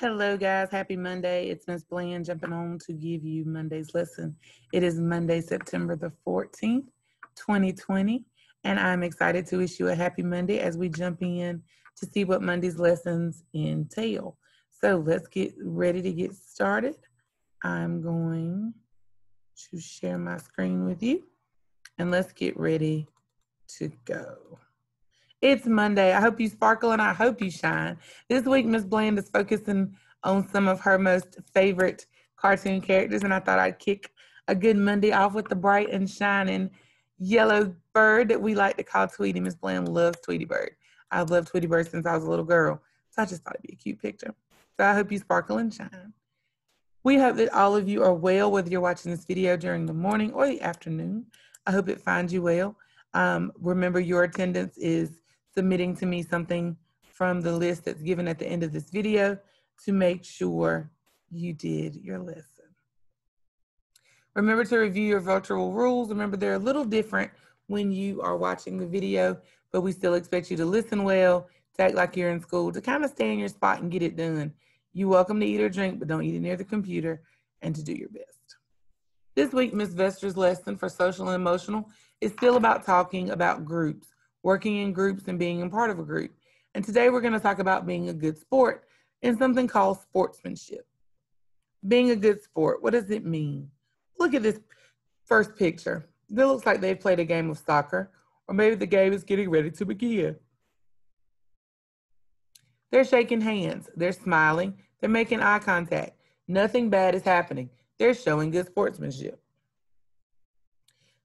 Hello, guys. Happy Monday. It's Miss Bland jumping on to give you Monday's lesson. It is Monday, September the 14th, 2020, and I'm excited to wish you a happy Monday as we jump in to see what Monday's lessons entail. So let's get ready to get started. I'm going to share my screen with you, and let's get ready to go. It's Monday. I hope you sparkle and I hope you shine. This week, Miss Bland is focusing on some of her most favorite cartoon characters, and I thought I'd kick a good Monday off with the bright and shining yellow bird that we like to call Tweety. Miss Bland loves Tweety Bird. I've loved Tweety Bird since I was a little girl, so I just thought it'd be a cute picture. So I hope you sparkle and shine. We hope that all of you are well, whether you're watching this video during the morning or the afternoon. I hope it finds you well. Remember, your attendance is submitting to me something from the list that's given at the end of this video to make sure you did your lesson. Remember to review your virtual rules. Remember, they're a little different when you are watching the video, but we still expect you to listen well, to act like you're in school, to kind of stay in your spot and get it done. You're welcome to eat or drink, but don't eat it near the computer, and to do your best. This week, Ms. Vester's lesson for social and emotional is still about talking about groups, working in groups and being a part of a group. And today we're going to talk about being a good sport and something called sportsmanship. Being a good sport, what does it mean? Look at this first picture. It looks like they've played a game of soccer, or maybe the game is getting ready to begin. They're shaking hands, they're smiling, they're making eye contact. Nothing bad is happening. They're showing good sportsmanship.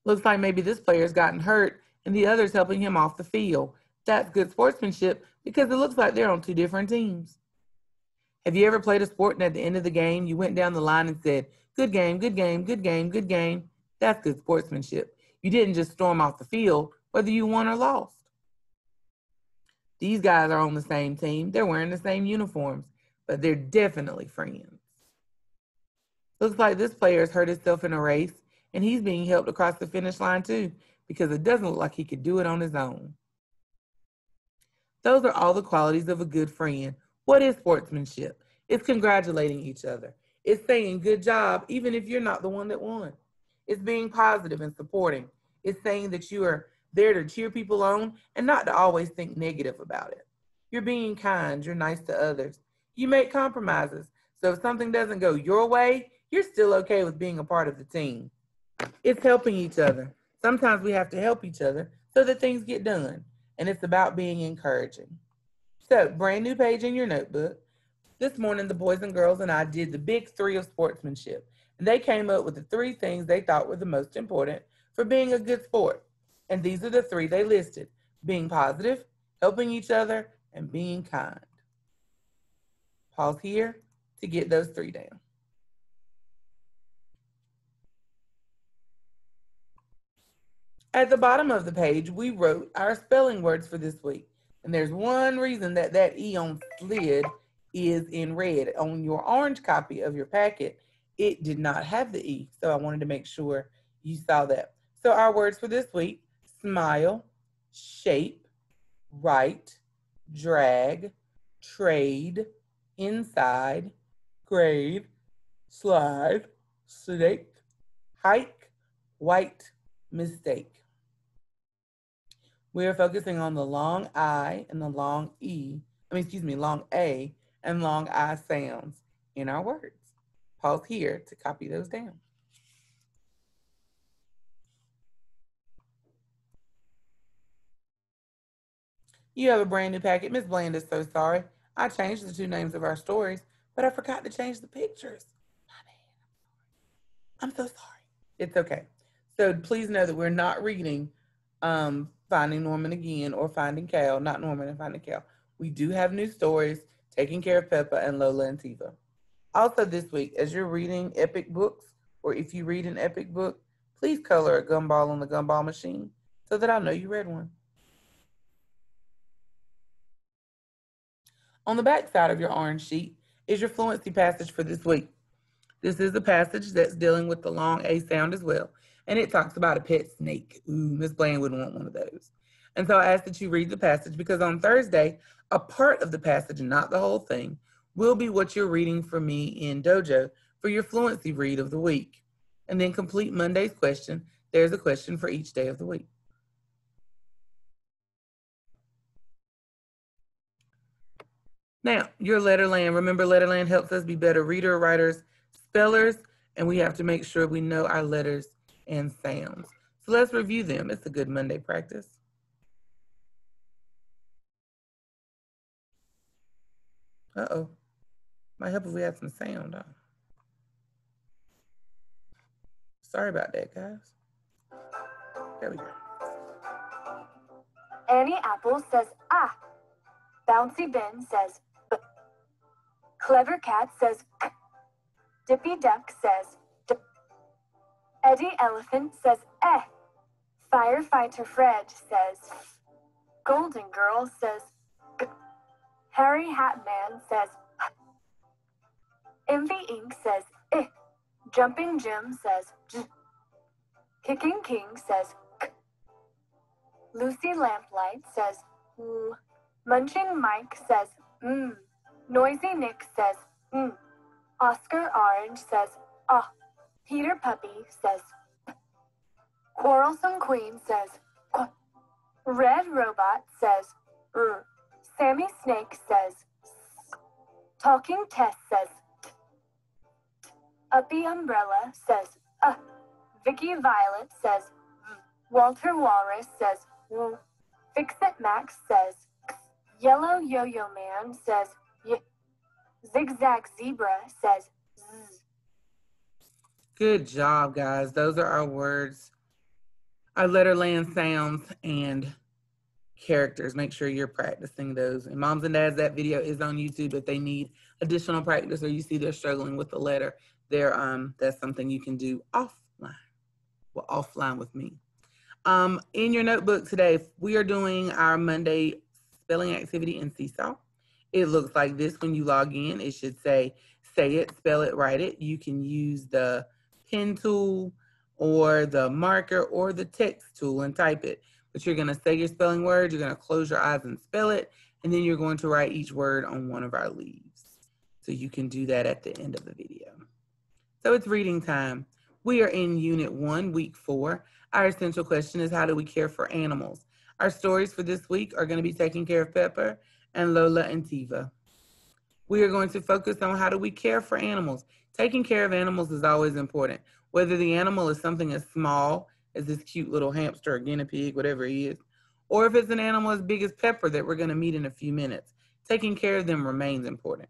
Looks like maybe this player's gotten hurt and the other's helping him off the field. That's good sportsmanship because it looks like they're on two different teams. Have you ever played a sport and at the end of the game, you went down the line and said, good game, good game, good game, good game? That's good sportsmanship. You didn't just storm off the field, whether you won or lost. These guys are on the same team. They're wearing the same uniforms, but they're definitely friends. Looks like this player's hurt himself in a race, and he's being helped across the finish line too, because it doesn't look like he could do it on his own. Those are all the qualities of a good friend. What is sportsmanship? It's congratulating each other. It's saying good job, even if you're not the one that won. It's being positive and supporting. It's saying that you are there to cheer people on and not to always think negative about it. You're being kind. You're nice to others. You make compromises. So if something doesn't go your way, you're still okay with being a part of the team. It's helping each other. Sometimes we have to help each other so that things get done, and it's about being encouraging. So, brand new page in your notebook. This morning, the boys and girls and I did the big three of sportsmanship, and they came up with the three things they thought were the most important for being a good sport. And these are the three they listed: being positive, helping each other, and being kind. Pause here to get those three down. At the bottom of the page, we wrote our spelling words for this week. And there's one reason that that E on slid is in red. On your orange copy of your packet, it did not have the E. So I wanted to make sure you saw that. So our words for this week: smile, shape, right, drag, trade, inside, grade, slide, snake, hike, white, mistake. We are focusing on the long I and the long long A and long I sounds in our words. Pause here to copy those down. You have a brand new packet. Miss Bland is so sorry. I changed the two names of our stories, but I forgot to change the pictures. My bad. I'm so sorry. It's okay. So please know that we're not reading Finding Norman again or Finding Cal, not Norman and Finding Cal. We do have new stories, Taking Care of Peppa and Lola and Tiva. Also this week, as you're reading epic books, or if you read an epic book, please color a gumball on the gumball machine so that I know you read one. On the back side of your orange sheet is your fluency passage for this week. This is a passage that's dealing with the long A sound as well. And it talks about a pet snake. Ooh, Miss Bland wouldn't want one of those. And so I ask that you read the passage because on Thursday, a part of the passage, not the whole thing, will be what you're reading for me in Dojo for your fluency read of the week. And then complete Monday's question. There's a question for each day of the week. Now, your Letterland. Remember, Letterland helps us be better reader, writers, spellers, and we have to make sure we know our letters and sounds. So let's review them. It's a good Monday practice. Uh-oh. Might help if we had some sound on. Sorry about that, guys. There we go. Annie Apple says ah. Bouncy Ben says b. Clever Cat says k. Dippy Duck says d. Eddie Elephant says eh. Firefighter Fred says f. Golden Girl says g. Harry Hatman says h. Envy Ink says eh. Jumping Jim says j. Kicking King says k. Lucy Lamplight says ooh. Munching Mike says mmm. Noisy Nick says mmm. Oscar Orange says ah. Peter Puppy says p. Quarrelsome Queen says qu. Red Robot says r. Sammy Snake says s. Talking Tess says t. Uppy Umbrella says Vicky Violet says v. Walter Walrus says w. Fix-It Max says x. Yellow Yo-Yo Man says y. Zigzag Zebra says z. Good job, guys. Those are our words, our Letterland sounds and characters. Make sure you're practicing those. And moms and dads, that video is on YouTube. If they need additional practice or you see they're struggling with the letter, that's something you can do offline. Well, offline with me. In your notebook today, we are doing our Monday spelling activity in Seesaw. It looks like this when you log in. It should say it, spell it, write it. You can use the pen tool or the marker or the text tool and type it. But you're going to say your spelling word, you're going to close your eyes and spell it, and then you're going to write each word on one of our leaves. So you can do that at the end of the video. So it's reading time. We are in Unit 1, Week 4. Our essential question is, how do we care for animals? Our stories for this week are going to be Taking Care of Pepper and Lola and Tiva. We are going to focus on how do we care for animals. Taking care of animals is always important, whether the animal is something as small as this cute little hamster or guinea pig, whatever he is, or if it's an animal as big as Pepper that we're going to meet in a few minutes. Taking care of them remains important.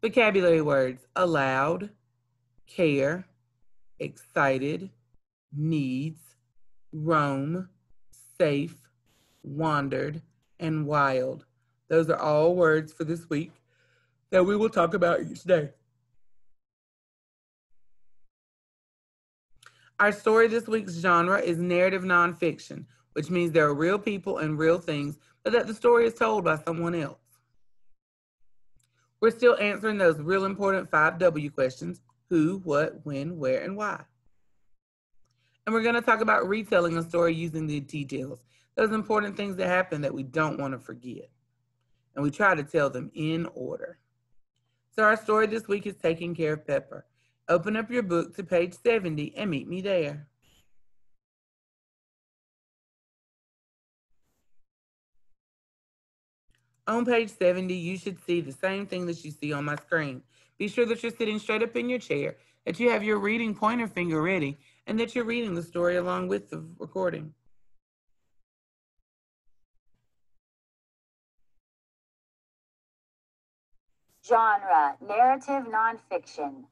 Vocabulary words: allowed, care, excited, needs, roam, safe, wandered, and wild. Those are all words for this week that we will talk about each day. Our story this week's genre is narrative nonfiction, which means there are real people and real things, but that the story is told by someone else. We're still answering those real important 5 W questions: who, what, when, where, and why. And we're going to talk about retelling a story using the details, those important things that happen that we don't want to forget. And we try to tell them in order. So our story this week is Taking Care of Pepper. Open up your book to page 70 and meet me there. On page 70, you should see the same thing that you see on my screen. Be sure that you're sitting straight up in your chair, that you have your reading pointer finger ready, and that you're reading the story along with the recording. Genre, narrative nonfiction.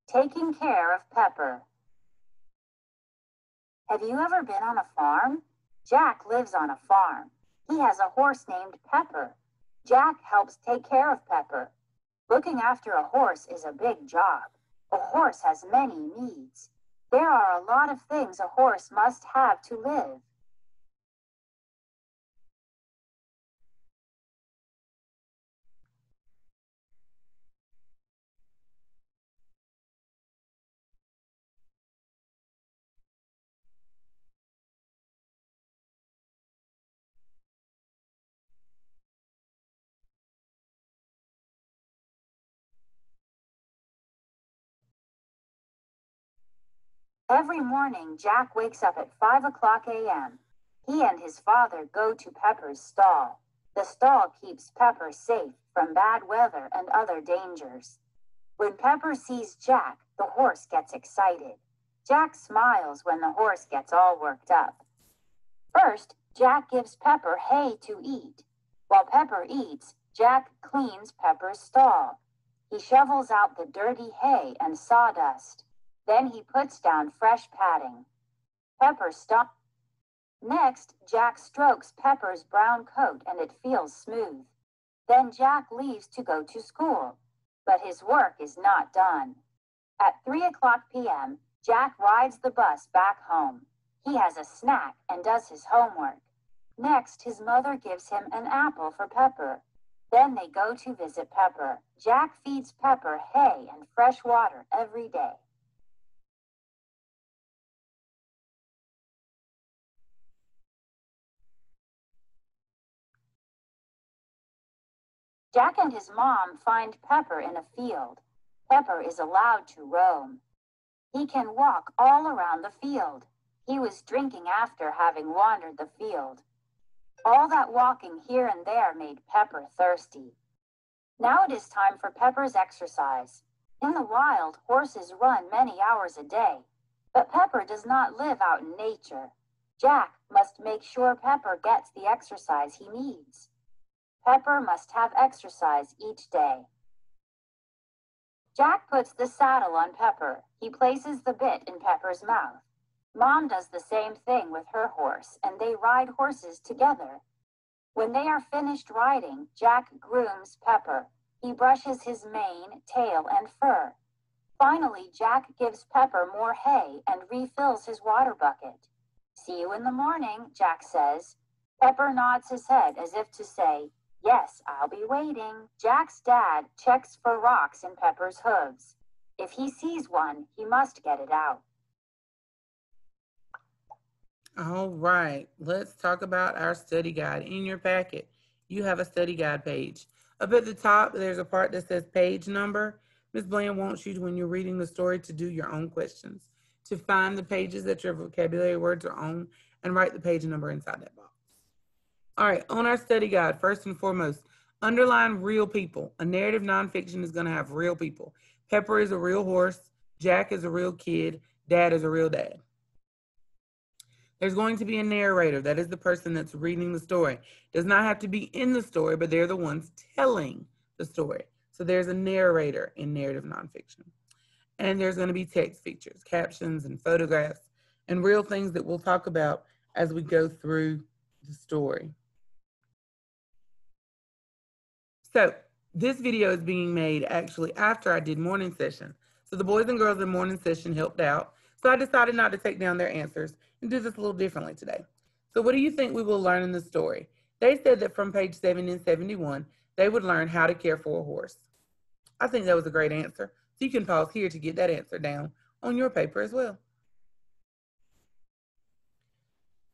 Taking Care of Pepper. Have you ever been on a farm? Jack lives on a farm. He has a horse named Pepper. Jack helps take care of Pepper. Looking after a horse is a big job. A horse has many needs. There are a lot of things a horse must have to live. Every morning, Jack wakes up at 5 o'clock a.m. He and his father go to Pepper's stall. The stall keeps Pepper safe from bad weather and other dangers. When Pepper sees Jack, the horse gets excited. Jack smiles when the horse gets all worked up. First, Jack gives Pepper hay to eat. While Pepper eats, Jack cleans Pepper's stall. He shovels out the dirty hay and sawdust. Then he puts down fresh padding. Pepper stops. Next, Jack strokes Pepper's brown coat and it feels smooth. Then Jack leaves to go to school. But his work is not done. At 3 o'clock p.m., Jack rides the bus back home. He has a snack and does his homework. Next, his mother gives him an apple for Pepper. Then they go to visit Pepper. Jack feeds Pepper hay and fresh water every day. Jack and his mom find Pepper in a field. Pepper is allowed to roam. He can walk all around the field. He was drinking after having wandered the field. All that walking here and there made Pepper thirsty. Now it is time for Pepper's exercise. In the wild, horses run many hours a day, but Pepper does not live out in nature. Jack must make sure Pepper gets the exercise he needs. Pepper must have exercise each day. Jack puts the saddle on Pepper. He places the bit in Pepper's mouth. Mom does the same thing with her horse, and they ride horses together. When they are finished riding, Jack grooms Pepper. He brushes his mane, tail, and fur. Finally, Jack gives Pepper more hay and refills his water bucket. "See you in the morning," Jack says. Pepper nods his head as if to say, "Yes, I'll be waiting." Jack's dad checks for rocks in Pepper's hooves. If he sees one, he must get it out. All right, let's talk about our study guide. In your packet, you have a study guide page. Up at the top, there's a part that says page number. Ms. Bland wants you, when you're reading the story, to do your own questions, to find the pages that your vocabulary words are on, and write the page number inside that box. All right, on our study guide, first and foremost, underline real people. A narrative nonfiction is going to have real people. Pepper is a real horse. Jack is a real kid. Dad is a real dad. There's going to be a narrator. That is the person that's reading the story. Does not have to be in the story, but they're the ones telling the story. So there's a narrator in narrative nonfiction. And there's going to be text features, captions and photographs, and real things that we'll talk about as we go through the story. So this video is being made actually after I did morning session. So the boys and girls in morning session helped out. So I decided not to take down their answers and do this a little differently today. So what do you think we will learn in the story? They said that from page 70 and 71, they would learn how to care for a horse. I think that was a great answer. So you can pause here to get that answer down on your paper as well.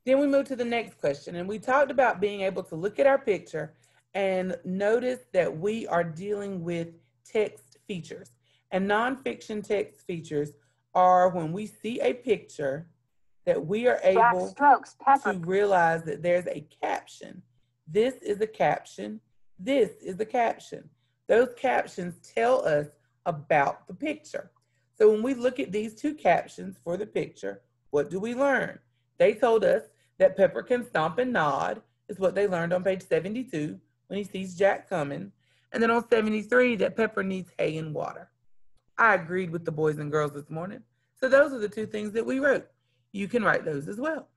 Then we move to the next question, and we talked about being able to look at our picture and notice that we are dealing with text features. And nonfiction text features are when we see a picture that we are able to realize that there's a caption. This is a caption. This is a caption. Those captions tell us about the picture. So when we look at these two captions for the picture, what do we learn? They told us that Pepper can stomp and nod, is what they learned on page 72 when he sees Jack coming. And then on 73, that Pepper needs hay and water. I agreed with the boys and girls this morning. So those are the two things that we wrote. You can write those as well.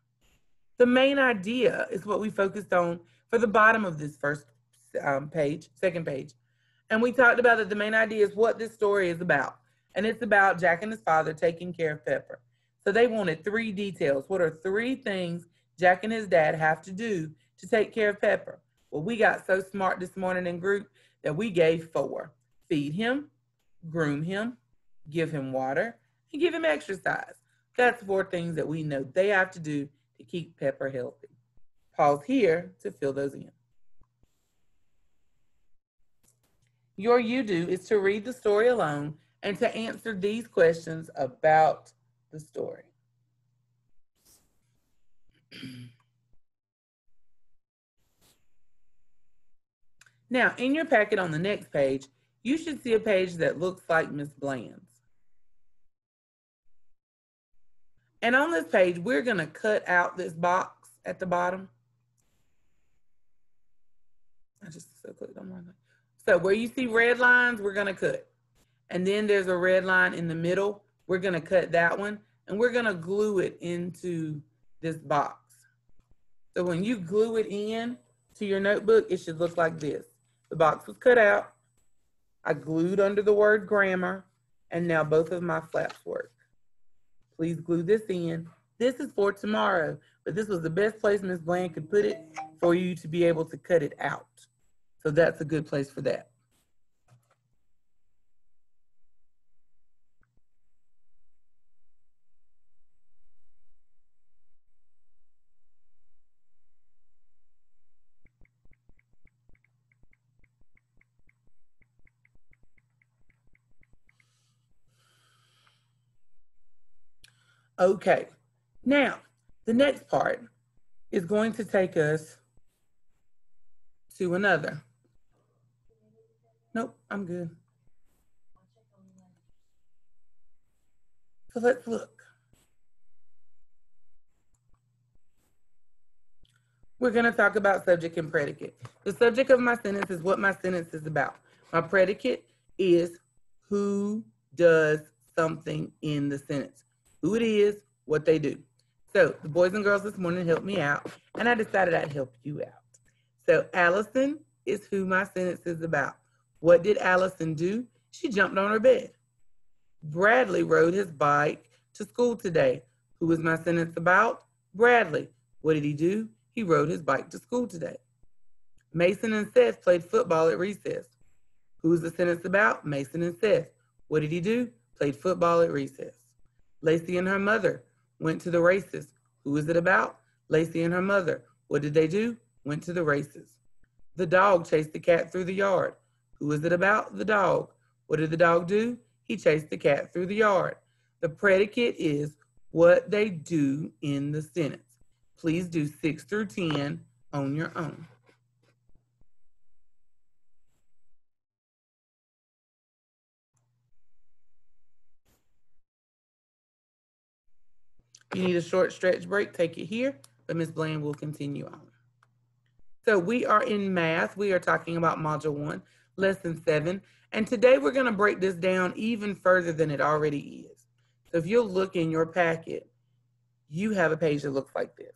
The main idea is what we focused on for the bottom of this first page, second page. And we talked about that the main idea is what this story is about. And it's about Jack and his father taking care of Pepper. So they wanted 3 details. What are 3 things Jack and his dad have to do to take care of Pepper? Well, we got so smart this morning in group that we gave 4. Feed him, groom him, give him water, and give him exercise. That's 4 things that we know they have to do to keep Pepper healthy. Pause here to fill those in. Your you-do is to read the story alone and to answer these questions about the story. Now, in your packet on the next page, you should see a page that looks like Miss Bland's. And on this page, we're going to cut out this box at the bottom. I just clicked on one. So where you see red lines, we're going to cut. And then there's a red line in the middle. We're going to cut that one, and we're going to glue it into this box. So when you glue it in to your notebook, it should look like this. The box was cut out. I glued under the word grammar, and now both of my flaps work. Please glue this in. This is for tomorrow, but this was the best place Ms. Bland could put it for you to be able to cut it out. So that's a good place for that. Okay, now the next part is going to take us to another. Nope, I'm good. So let's look. We're going to talk about subject and predicate. The subject of my sentence is what my sentence is about. My predicate is who does something in the sentence. Who it is, what they do. So the boys and girls this morning helped me out, and I decided I'd help you out. So Allison is who my sentence is about. What did Allison do? She jumped on her bed. Bradley rode his bike to school today. Who is my sentence about? Bradley. What did he do? He rode his bike to school today. Mason and Seth played football at recess. Who's the sentence about? Mason and Seth. What did he do? Played football at recess. Lacey and her mother went to the races. Who is it about? Lacey and her mother. What did they do? Went to the races. The dog chased the cat through the yard. Who is it about? The dog. What did the dog do? He chased the cat through the yard. The predicate is what they do in the sentence. Please do 6 through 10 on your own. If you need a short stretch break, take it here, but Ms. Bland will continue on. So we are in math. We are talking about Module 1, Lesson 7. And today we're going to break this down even further than it already is. So if you'll look in your packet, you have a page that looks like this.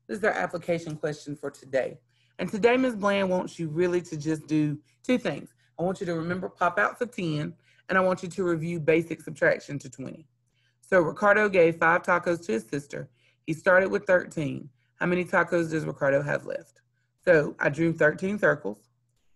This is our application question for today. And today, Ms. Bland wants you really to just do 2 things. I want you to remember pop-outs of 10, and I want you to review basic subtraction to 20. So Ricardo gave 5 tacos to his sister. He started with 13. How many tacos does Ricardo have left? So I drew 13 circles.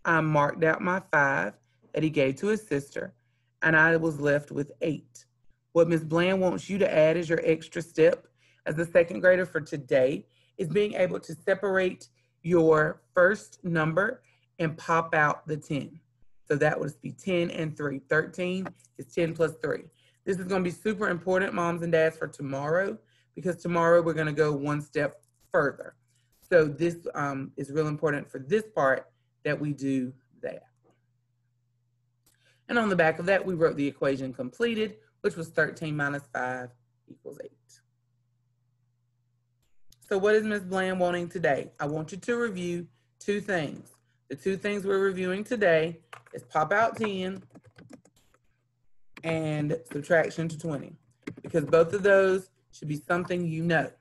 I marked out my 5 that he gave to his sister, and I was left with 8. What Ms. Bland wants you to add as your extra step as a second grader for today is being able to separate your first number and pop out the 10. So that would be 10 and 3. 13 is 10 plus 3. This is going to be super important, moms and dads, for tomorrow, because tomorrow we're going to go one step further. So this is real important for this part that we do that. And on the back of that, we wrote the equation completed, which was 13 minus 5 equals 8. So what is Ms. Bland wanting today? I want you to review 2 things. The 2 things we're reviewing today is pop out 10 and subtraction to 20, because both of those should be something you know.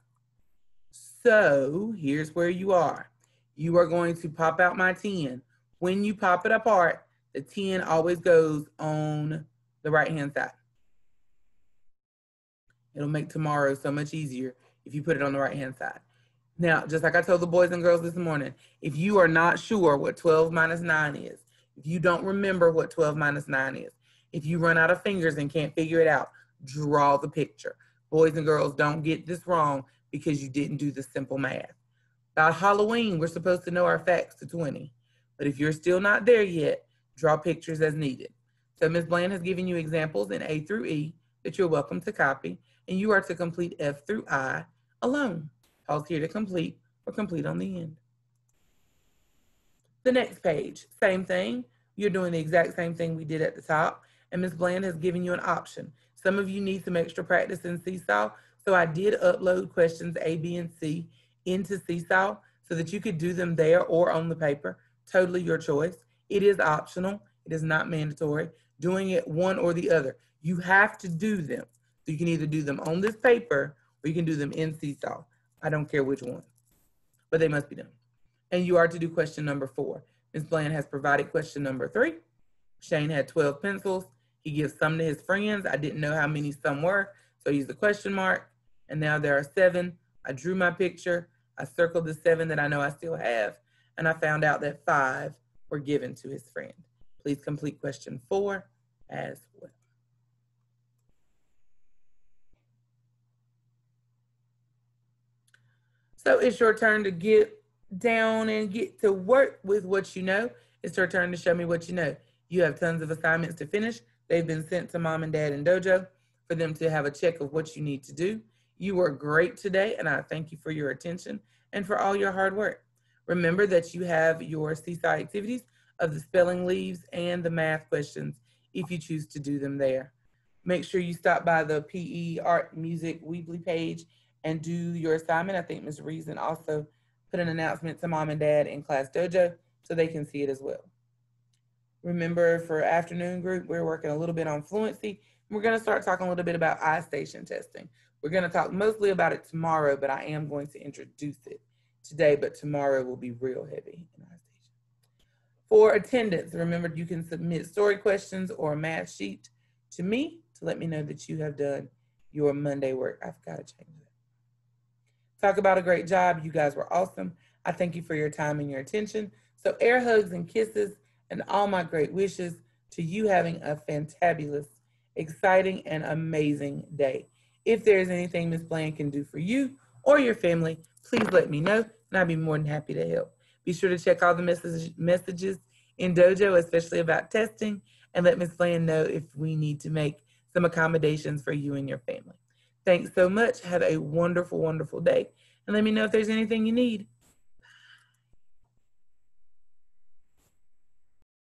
So here's where you are. You are going to pop out my 10. When you pop it apart, the 10 always goes on the right-hand side. It'll make tomorrow so much easier if you put it on the right-hand side. Now, just like I told the boys and girls this morning, if you are not sure what 12 minus 9 is, if you don't remember what 12 minus 9 is, if you run out of fingers and can't figure it out, draw the picture. Boys and girls, don't get this wrong because you didn't do the simple math. About Halloween, we're supposed to know our facts to 20. But if you're still not there yet, draw pictures as needed. So Ms. Bland has given you examples in A through E that you're welcome to copy, and you are to complete F through I alone. Pause here to complete or complete on the end. The next page, same thing. You're doing the exact same thing we did at the top, and Ms. Bland has given you an option. Some of you need some extra practice in Seesaw, so I did upload questions A, B, and C into Seesaw so that you could do them there or on the paper. Totally your choice. It is optional. It is not mandatory. Doing it one or the other. You have to do them. So you can either do them on this paper or you can do them in Seesaw. I don't care which one, but they must be done. And you are to do question number 4. Ms. Bland has provided question number 3. Shane had 12 pencils. He gives some to his friends. I didn't know how many some were, so I used the question mark. And now there are 7. I drew my picture. I circled the 7 that I know I still have, and I found out that 5 were given to his friend. Please complete question 4 as well. So it's your turn to get down and get to work with what you know. It's your turn to show me what you know. You have tons of assignments to finish. They've been sent to Mom and Dad and Dojo for them to have a check of what you need to do. You were great today, and I thank you for your attention and for all your hard work. Remember that you have your Seesaw activities of the spelling leaves and the math questions if you choose to do them there. Make sure you stop by the PE Art Music Weebly page and do your assignment. I think Ms. Reason also put an announcement to Mom and Dad in Class Dojo so they can see it as well. Remember, for afternoon group, we're working a little bit on fluency. We're going to start talking a little bit about iStation testing. We're going to talk mostly about it tomorrow, but I am going to introduce it today, but tomorrow will be real heavy in iStation. For attendance, remember you can submit story questions or a math sheet to me to let me know that you have done your Monday work. I forgot to change that. Talk about a great job. You guys were awesome. I thank you for your time and your attention. So air hugs and kisses and all my great wishes to you having a fantabulous, exciting, and amazing day. If there's anything Ms. Bland can do for you or your family, please let me know, and I'd be more than happy to help. Be sure to check all the messages in Dojo, especially about testing, and let Ms. Bland know if we need to make some accommodations for you and your family. Thanks so much. Have a wonderful, wonderful day, and let me know if there's anything you need.